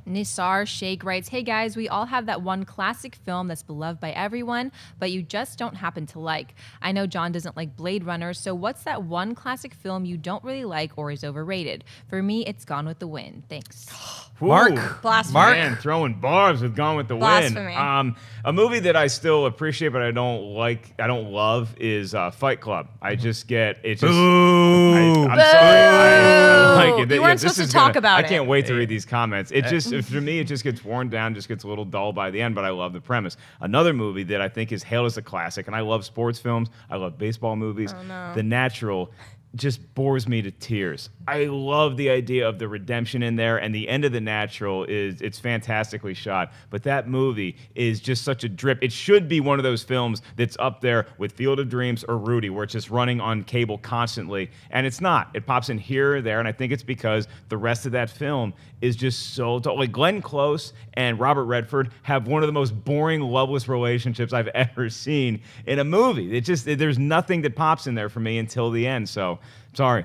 Nisar Shaikh writes, "Hey guys, we all have that one classic film that's beloved by everyone, but you just don't happen to like. I know John doesn't like Blade Runner, so what's that one classic film you don't really like or is overrated? For me, it's Gone with the Wind. Thanks." Mark. Blasphemy. Man, throwing barbs with Gone with the Blasphemy. Wind. A movie that I still appreciate but I don't love is Fight Club. I just get it. Just I'm sorry. I like it. You weren't supposed to talk about it. I can't wait to read these comments. It just for me it just gets worn down, just gets a little dull by the end. But I love the premise. Another movie that I think is hailed as a classic, and I love sports films. I love baseball movies. Oh, no. The Natural just bores me to tears. I love the idea of the redemption in there, and the end of The Natural it's fantastically shot. But that movie is just such a drip. It should be one of those films that's up there with Field of Dreams or Rudy, where it's just running on cable constantly, and it's not. It pops in here or there, and I think it's because the rest of that film is just so like Glenn Close and Robert Redford have one of the most boring, loveless relationships I've ever seen in a movie. There's nothing that pops in there for me until the end. So sorry.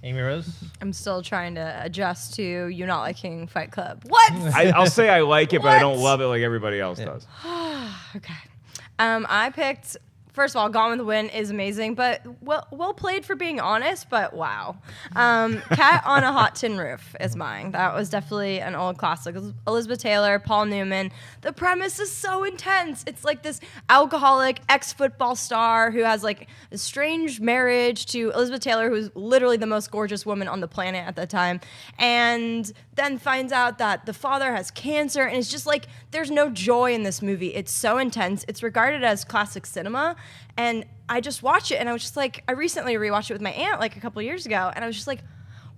Amy Rose? I'm still trying to adjust to you not liking Fight Club. What? I'll say I like it, but I don't love it like everybody else does. Okay. I picked, first of all, Gone with the Wind is amazing, but well played for being honest, but wow. Cat on a Hot Tin Roof is mine. That was definitely an old classic. Elizabeth Taylor, Paul Newman. The premise is so intense. It's like this alcoholic ex-football star who has like a strange marriage to Elizabeth Taylor, who's literally the most gorgeous woman on the planet at that time, and then finds out that the father has cancer, and it's just like there's no joy in this movie. It's so intense. It's regarded as classic cinema, and I just watched it, and I was just like, I recently rewatched it with my aunt like a couple of years ago, and I was just like,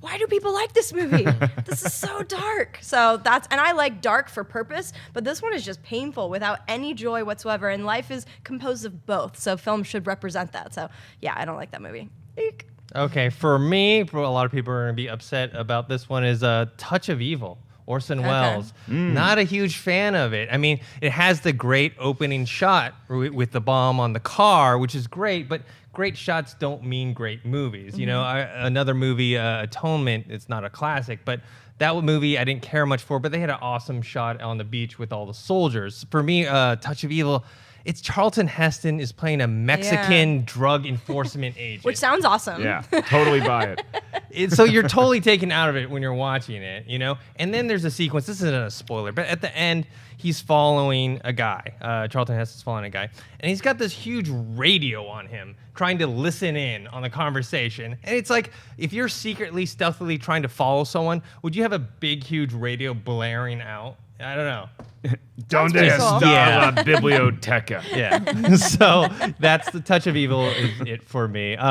why do people like this movie? This is so dark. So and I like dark for purpose, but this one is just painful without any joy whatsoever, and life is composed of both, so film should represent that. So yeah, I don't like that movie. Eek. Okay, for me, a lot of people are going to be upset about this one, is Touch of Evil. Orson Welles. Not a huge fan of it. I mean, it has the great opening shot with the bomb on the car, which is great, but great shots don't mean great movies. You know, another movie, Atonement, it's not a classic, but that movie I didn't care much for, but they had an awesome shot on the beach with all the soldiers. For me, Touch of Evil, it's Charlton Heston is playing a Mexican drug enforcement agent. Which sounds awesome. Yeah, totally buy it. So you're totally taken out of it when you're watching it, you know? And then there's a sequence, this isn't a spoiler, but at the end, he's following a guy. Charlton Heston's following a guy. And he's got this huge radio on him, trying to listen in on the conversation. And it's like, if you're secretly, stealthily trying to follow someone, would you have a big, huge radio blaring out? I don't know. Donde está la biblioteca? Yeah. So that's the Touch of Evil is it for me.